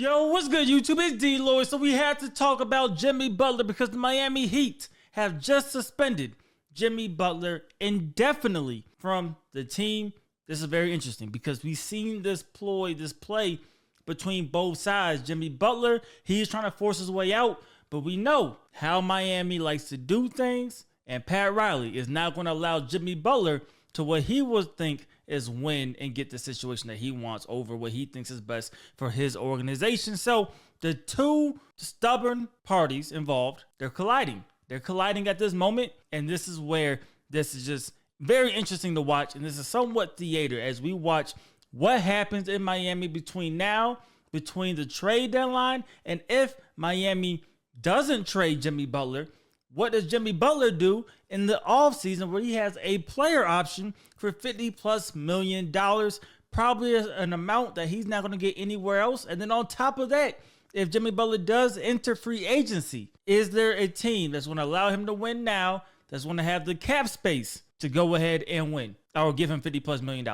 Yo, what's good, YouTube? It's DLloyd. So we had to talk about Jimmy Butler because the Miami Heat have just suspended Jimmy Butler indefinitely from the team. This is very interesting because we've seen this play between both sides. Jimmy Butler, he's trying to force his way out, but we know how Miami likes to do things, and Pat Riley is not going to allow Jimmy Butler to what he would think is win and get the situation that he wants over what he thinks is best for his organization. So the two stubborn parties involved, they're colliding. They're colliding at this moment, and this is where this is just very interesting to watch, and this is somewhat theater as we watch what happens in Miami between the trade deadline, and if Miami doesn't trade Jimmy Butler, what does Jimmy Butler do in the offseason where he has a player option for $50+ million, probably an amount that he's not going to get anywhere else? And then on top of that, if Jimmy Butler does enter free agency, is there a team that's going to allow him to win now, that's going to have the cap space to go ahead and win or give him $50+ million?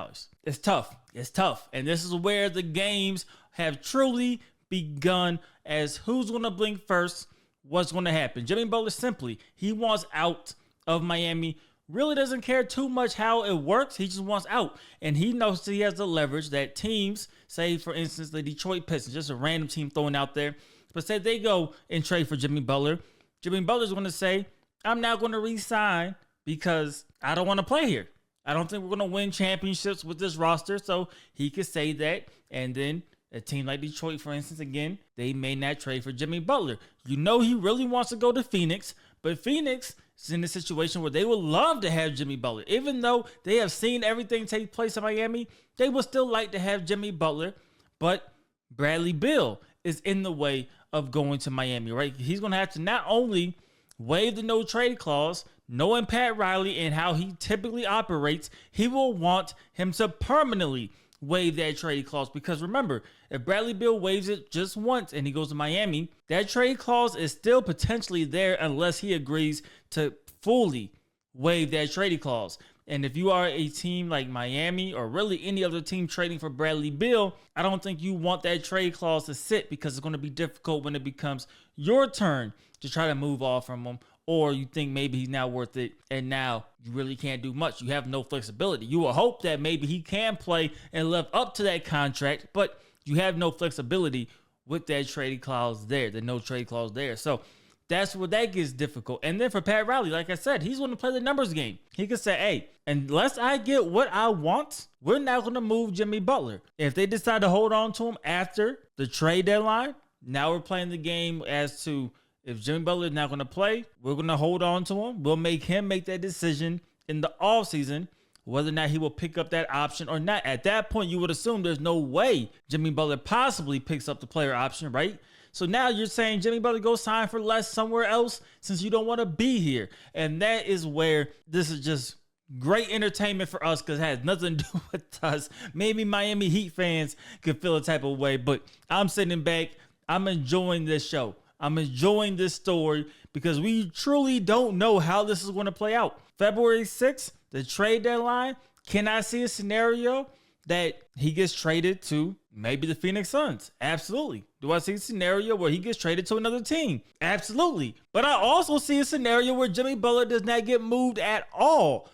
It's tough. It's tough. And this is where the games have truly begun as who's going to blink first. What's going to happen? Jimmy Butler simply, he wants out of Miami. Really doesn't care too much how it works. He just wants out. And he knows he has the leverage that teams, say for instance, the Detroit Pistons, just a random team throwing out there, but say they go and trade for Jimmy Butler. Jimmy Butler's going to say, I'm not going to re-sign because I don't want to play here. I don't think we're going to win championships with this roster. So he could say that, and then a team like Detroit, for instance, again, they may not trade for Jimmy Butler. You know he really wants to go to Phoenix, but Phoenix is in a situation where they would love to have Jimmy Butler. Even though they have seen everything take place in Miami, they would still like to have Jimmy Butler, but Bradley Beal is in the way of going to Miami, right? He's going to have to not only waive the no-trade clause, knowing Pat Riley and how he typically operates, he will want him to permanently waive that trade clause, because remember, if Bradley Beal waives it just once and he goes to Miami, that trade clause is still potentially there unless he agrees to fully waive that trade clause. And if you are a team like Miami or really any other team trading for Bradley Beal, I don't think you want that trade clause to sit, because it's going to be difficult when it becomes your turn to try to move off from him, or you think maybe he's not worth it and now you really can't do much. You have no flexibility. You will hope that maybe he can play and live up to that contract, but you have no flexibility with that trade clause there, the no trade clause there. So that's where that gets difficult. And then for Pat Riley, like I said, he's going to play the numbers game. He could say, hey, unless I get what I want, we're not going to move Jimmy Butler. If they decide to hold on to him after the trade deadline, now we're playing the game as to if Jimmy Butler is not going to play, we're going to hold on to him. We'll make him make that decision in the offseason, whether or not he will pick up that option or not. At that point, you would assume there's no way Jimmy Butler possibly picks up the player option, right? So now you're saying Jimmy Butler go sign for less somewhere else since you don't want to be here. And that is where this is just great entertainment for us, because it has nothing to do with us. Maybe Miami Heat fans could feel a type of way, but I'm sitting back. I'm enjoying this show. I'm enjoying this story because we truly don't know how this is going to play out. February 6th, the trade deadline. Can I see a scenario that he gets traded to maybe the Phoenix Suns? Absolutely. Do I see a scenario where he gets traded to another team? Absolutely. But I also see a scenario where Jimmy Butler does not get moved at all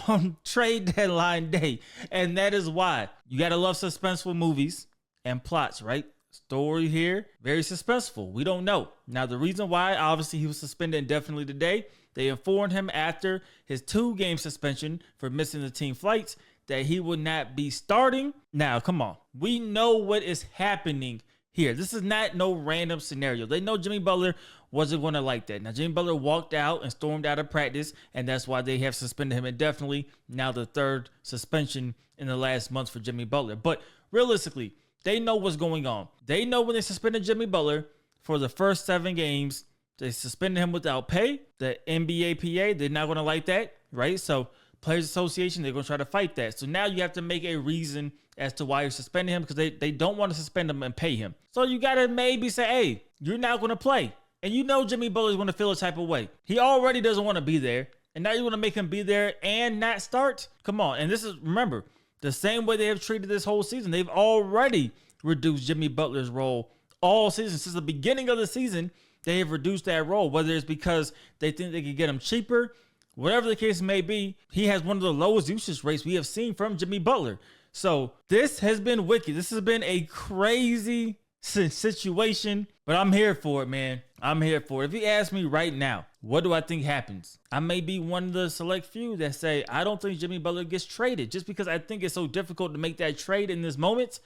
on trade deadline day. And that is why you got to love suspenseful movies and plots, right? Story here, very suspenseful. We don't know. Now, the reason why, obviously, he was suspended indefinitely today, they informed him after his 2-game suspension for missing the team flights that he would not be starting. Now, come on. We know what is happening here. This is not no random scenario. They know Jimmy Butler wasn't going to like that. Now, Jimmy Butler walked out and stormed out of practice, and that's why they have suspended him indefinitely. Now, the 3rd suspension in the last month for Jimmy Butler. But realistically, they know what's going on. They know when they suspended Jimmy Butler for the first 7 games, they suspended him without pay. The NBA PA, they're not going to like that, right? So Players Association, they're going to try to fight that. So now you have to make a reason as to why you're suspending him, because they don't want to suspend him and pay him. So you got to maybe say, hey, you're not going to play. And you know Jimmy Butler's going to feel a type of way. He already doesn't want to be there. And now you want to make him be there and not start? Come on. And this is, remember, the same way they have treated this whole season. They've already reduced Jimmy Butler's role all season, since the beginning of the season, they have reduced that role, whether it's because they think they could get him cheaper, whatever the case may be. He has one of the lowest usage rates we have seen from Jimmy Butler. So this has been wicked. This has been a crazy situation, but I'm here for it, man. I'm here for it. If you ask me right now, what do I think happens? I may be one of the select few that say, I don't think Jimmy Butler gets traded, just because I think it's so difficult to make that trade in this moment.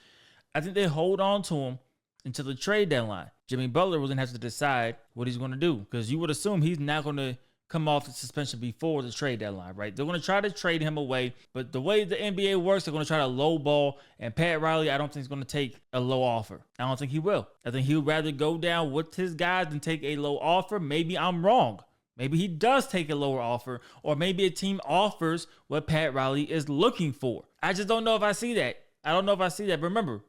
I think they hold on to him until the trade deadline. Jimmy Butler will then have to decide what he's going to do, because you would assume he's not going to come off the suspension before the trade deadline, right? They're going to try to trade him away, but the way the NBA works, they're going to try to lowball, and Pat Riley, I don't think he's going to take a low offer. I don't think he will. I think he would rather go down with his guys than take a low offer. Maybe I'm wrong. Maybe he does take a lower offer, or maybe a team offers what Pat Riley is looking for. I just don't know if I see that. I don't know if I see that. But remember,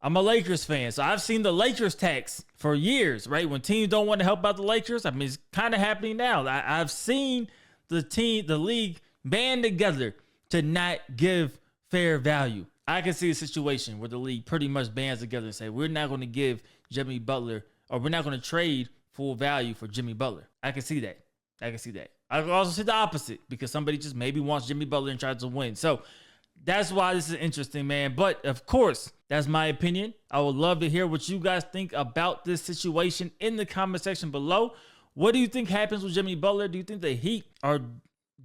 I'm a Lakers fan, so I've seen the Lakers tax for years, right? When teams don't want to help out the Lakers, I mean, it's kind of happening now. I've seen the league band together to not give fair value. I can see a situation where the league pretty much bands together and say, we're not going to give Jimmy Butler, or we're not going to trade full value for Jimmy Butler. I can see that. I can also see the opposite, because somebody just maybe wants Jimmy Butler and tries to win. So that's why this is interesting, man. But of course, that's my opinion. I would love to hear what you guys think about this situation in the comment section below. What do you think happens with Jimmy Butler? Do you think the Heat are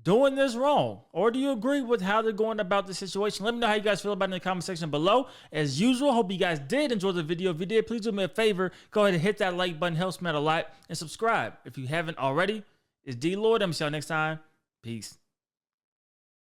doing this wrong, or do you agree with how they're going about the situation? Let me know how you guys feel about it in the comment section below. As usual, hope you guys did enjoy the video. If you did, please do me a favor. Go ahead and hit that like button. Helps me out a lot. And subscribe if you haven't already. It's DLloyd. I'm going to see y'all next time. Peace.